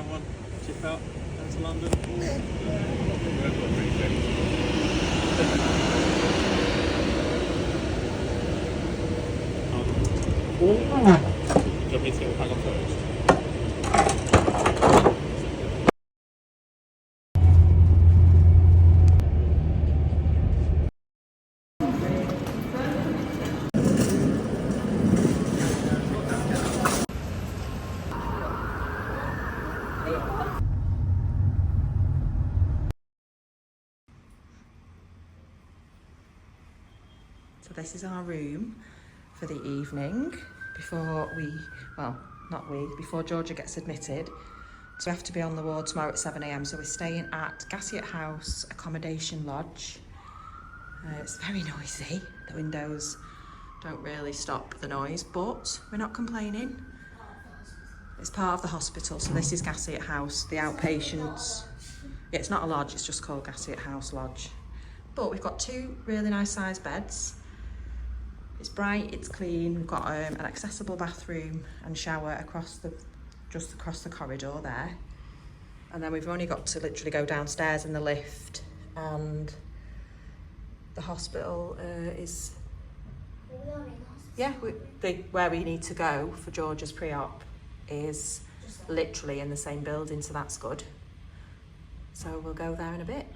have one? Chip out down to London? We've got really quick. Do you want me to get the pack on first? So this is our room for the evening before before Georgia gets admitted. So we have to be on the ward tomorrow at 7 a.m. So we're staying at Gassiot House Accommodation Lodge. It's very noisy. The windows don't really stop the noise, but we're not complaining. It's part of the hospital. So this is Gassiot House, the outpatients. Yeah, it's not a lodge, it's just called Gassiot House Lodge. But we've got 2 really nice sized beds. It's bright, it's clean. We've got an accessible bathroom and shower just across the corridor there. And then we've only got to literally go downstairs in the lift, and the hospital is, yeah, where we need to go for Georgia's pre-op is literally in the same building, so that's good. So we'll go there in a bit.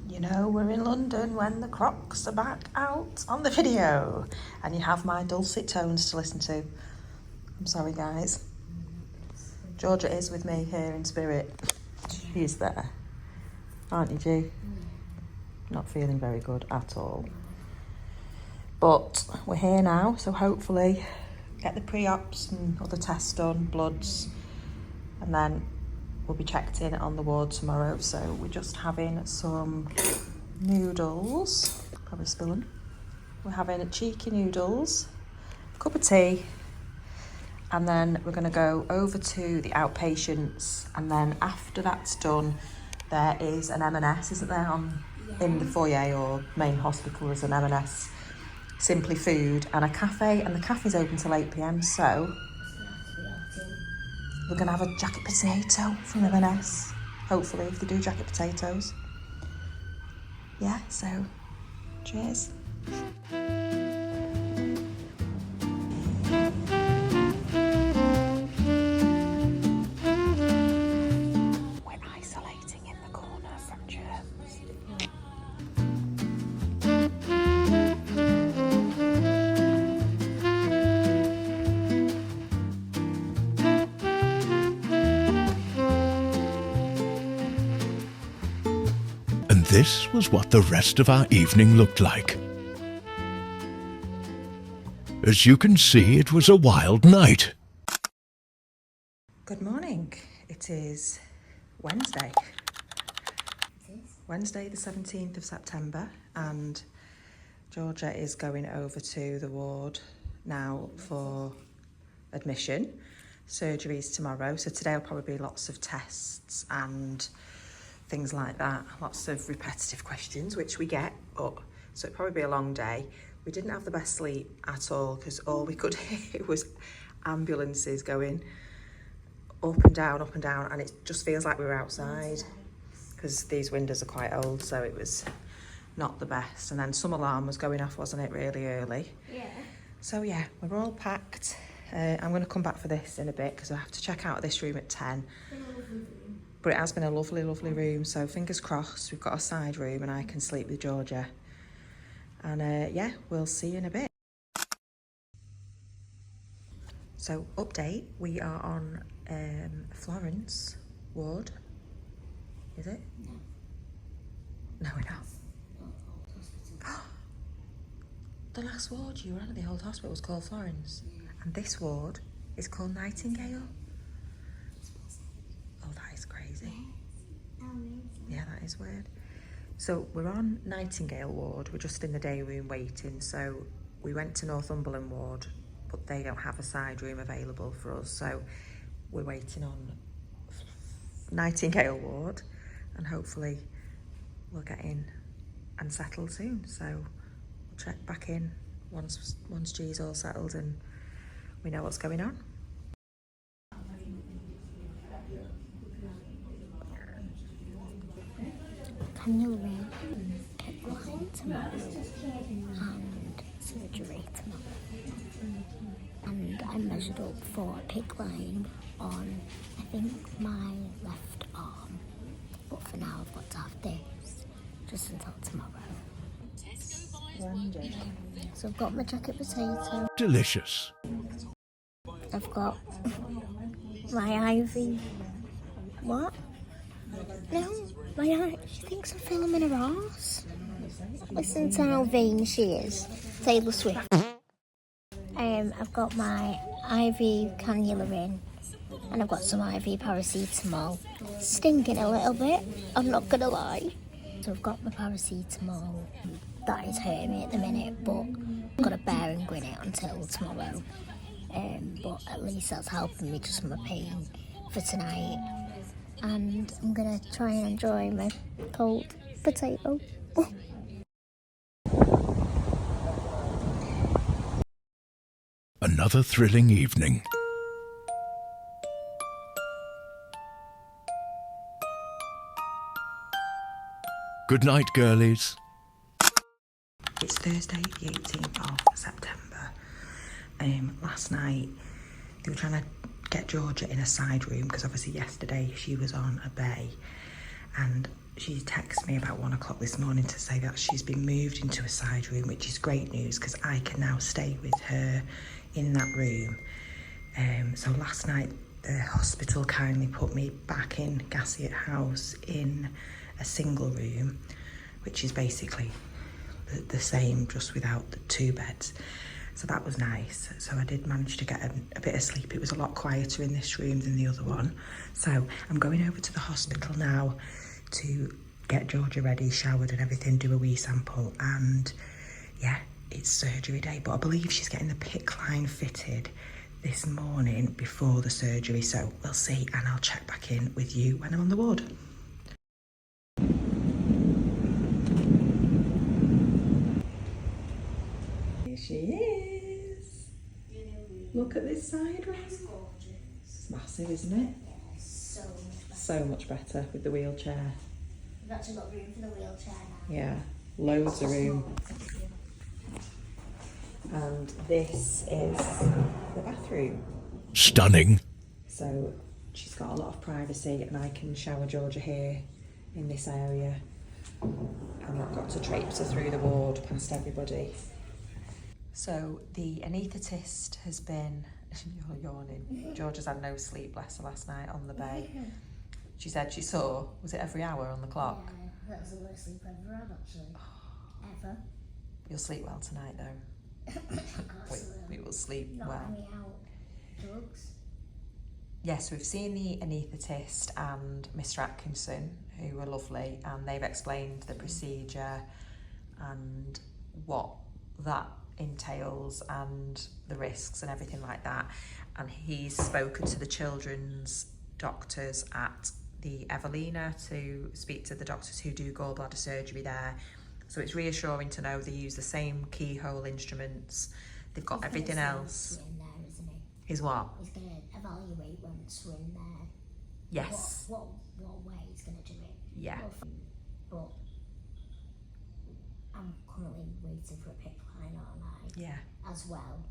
You know, we're in London when the Crocs are back out on the video, and you have my dulcet tones to listen to. I'm sorry, guys. Georgia is with me here in spirit. She's there. Aren't you, G? Not feeling very good at all. But we're here now, so hopefully get the pre-ops and other tests done, bloods, and then we'll be checked in on the ward tomorrow. So we're just having some noodles, probably spilling. We're having cheeky noodles, a cup of tea, and then we're going to go over to the outpatients, and then after that's done, there is an M&S, isn't there, in the foyer or main hospital. There's an M&S, Simply Food, and a cafe, and the cafe's open till 8 p.m, so we're going to have a jacket potato from M&S, hopefully, if they do jacket potatoes. Yeah, so cheers. We're isolating in the corner from germs. And this was what the rest of our evening looked like. As you can see, it was a wild night. Good morning. It is Wednesday. Wednesday the 17th of September, and Georgia is going over to the ward now for admission. Surgery's tomorrow, so today will probably be lots of tests and things like that, lots of repetitive questions, which we get, but so it'll probably be a long day. We didn't have the best sleep at all, because all we could hear was ambulances going up and down, and it just feels like we were outside, because these windows are quite old, so it was not the best. And then some alarm was going off, wasn't it, really early? Yeah. So yeah, we're all packed. I'm going to come back for this in a bit, because I have to check out of this room at 10. But it has been a lovely, lovely room, so fingers crossed we've got a side room and I can sleep with Georgia. And yeah, we'll see you in a bit. So update, we are on Florence ward. Is it? No. No, we're not. The last ward you were on at the old hospital was called Florence. Yeah. And this ward is called Nightingale. Oh, that is crazy. Yeah, that is weird. So we're on Nightingale ward. We're just in the day room waiting. So we went to Northumberland ward, but they don't have a side room available for us. So we're waiting on Nightingale ward, and hopefully we'll get in and settle soon. So we'll check back in once G's all settled and we know what's going on. cannula ring, PICC line tomorrow, and surgery tomorrow. And I measured up for a PICC line on, I think, my left arm. But for now, I've got to have this just until tomorrow. So I've got my jacket potato. Delicious. I've got my IV. What? No, my eye. She thinks I'm filming her arse. Listen to how vain she is. Taylor Swift. I've got my IV cannula in, and I've got some IV paracetamol. Stinking a little bit, I'm not gonna lie. So I've got my paracetamol. That is hurting me at the minute, but I've got to bear and grin it until tomorrow. But at least that's helping me just my pain for tonight. And I'm gonna try and enjoy my cold potato. Another thrilling evening. Good night, girlies. It's Thursday, the 18th of September. Last night, they were trying to get Georgia in a side room because obviously yesterday she was on a bay, and she texted me about 1 o'clock this morning to say that she's been moved into a side room, which is great news because I can now stay with her in that room. So last night, the hospital kindly put me back in Gassiot House in a single room, which is basically the same, just without the 2 beds. So that was nice. So I did manage to get a bit of sleep. It was a lot quieter in this room than the other one. So I'm going over to the hospital now to get Georgia ready, showered and everything, do a wee sample. And yeah, it's surgery day, but I believe she's getting the PICC line fitted this morning before the surgery. So we'll see, and I'll check back in with you when I'm on the ward. Here she is. Look at this side room. It's massive, isn't it? So much better with the wheelchair. We've actually got room for the wheelchair now. Yeah, loads of room. And this is the bathroom. Stunning. So she's got a lot of privacy, and I can shower Georgia here in this area. I've not got to traipse her through the ward past everybody. So the anaesthetist has been, you're yawning, Georgia's had no sleep, bless her, last night on the bay. She said she saw, was it every hour on the clock? Yeah, that was the worst sleep I've ever had, actually. Ever. You'll sleep well tonight though. we will sleep Not well. any out drugs. Yes, we've seen the anaesthetist and Mr. Atkinson, who were lovely, and they've explained the procedure and what that entails and the risks and everything like that. And he's spoken to the children's doctors at the Evelina to speak to the doctors who do gallbladder surgery there. So it's reassuring to know they use the same keyhole instruments. They've got everything else. In there, isn't he? Is what? He's going to evaluate once we're in there. Yes. What way he's going to do it. Yeah. But I'm currently waiting for a PICC line, aren't I? Yeah. As well.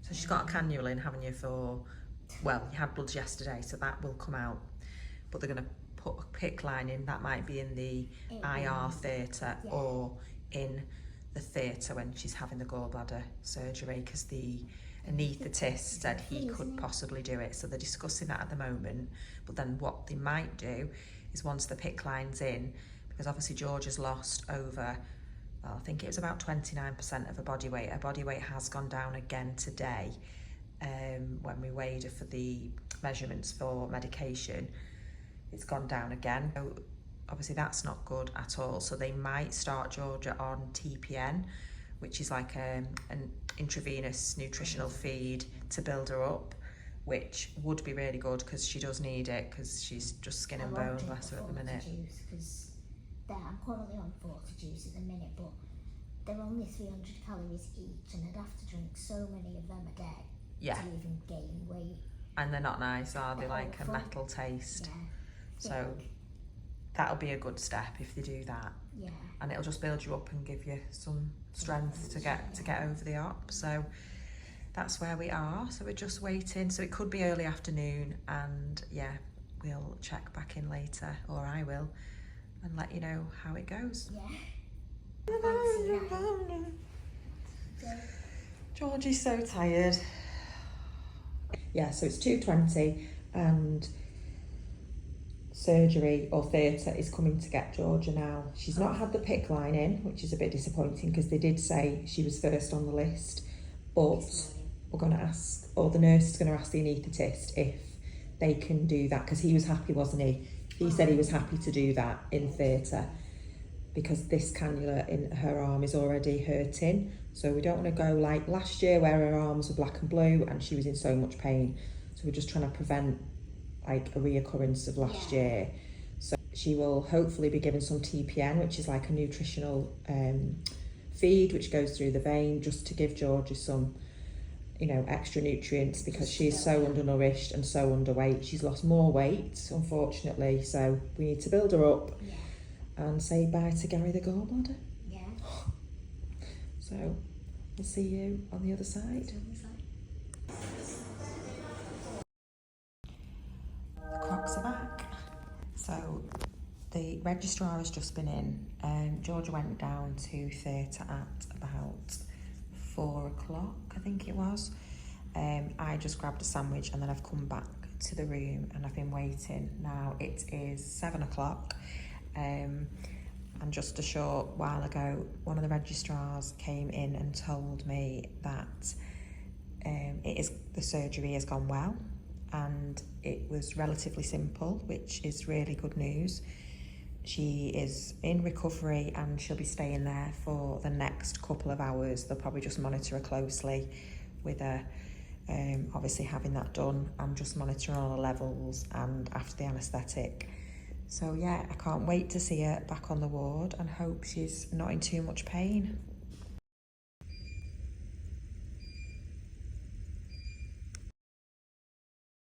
So she's got a cannula in, haven't you, for, well, you had bloods yesterday, so that will come out. But they're going to put a PICC line in, that might be in the IR theatre or in the theatre when she's having the gallbladder surgery, because the anaesthetist said he could possibly do it. So they're discussing that at the moment. But then what they might do is, once the PICC line's in, because obviously Georgia's lost over, well, I think it was about 29% of her body weight. Her body weight has gone down again today when we weighed her for the measurements for medication. It's gone down again. So obviously that's not good at all. So they might start Georgia on TPN, which is like an intravenous nutritional feed to build her up, which would be really good because she does need it, because she's just skin and bone, bless her, at the minute. I'm currently on 40 juice at the minute, but they're only 300 calories each, and I'd have to drink so many of them a day to even gain weight. And they're not nice, are they? They're like awful. a metal taste. Yeah. So that'll be a good step if they do that. Yeah. And it'll just build you up and give you some strength to get over the op. So that's where we are. So we're just waiting. So it could be early afternoon, and yeah, we'll check back in later, or I will, and let you know how it goes. Yeah. Georgie's so tired. Yeah, so it's 2:20 and surgery or theatre is coming to get Georgia now. She's not had the PICC line in, which is a bit disappointing because they did say she was first on the list, but we're going to ask, or the nurse is going to ask the anaesthetist if they can do that, because he was happy, wasn't he? He said he was happy to do that in theatre because this cannula in her arm is already hurting. So we don't want to go like last year where her arms were black and blue and she was in so much pain. So we're just trying to prevent like a reoccurrence of last year. So she will hopefully be given some TPN, which is like a nutritional feed which goes through the vein, just to give Georgia some, you know, extra nutrients because she's so undernourished and so underweight. She's lost more weight, unfortunately, so we need to build her up and say bye to Gary the gallbladder. Yeah. So we'll see you on the other side. The clocks are back. So the registrar has just been in. Georgia went down to theatre at about 4 o'clock, I think it was. I just grabbed a sandwich and then I've come back to the room and I've been waiting. Now it is 7 o'clock. And just a short while ago, one of the registrars came in and told me that the surgery has gone well and it was relatively simple, which is really good news. She is in recovery and she'll be staying there for the next couple of hours. They'll probably just monitor her closely with her, obviously having that done and just monitoring all the levels and after the anaesthetic. So yeah, I can't wait to see her back on the ward and hope she's not in too much pain.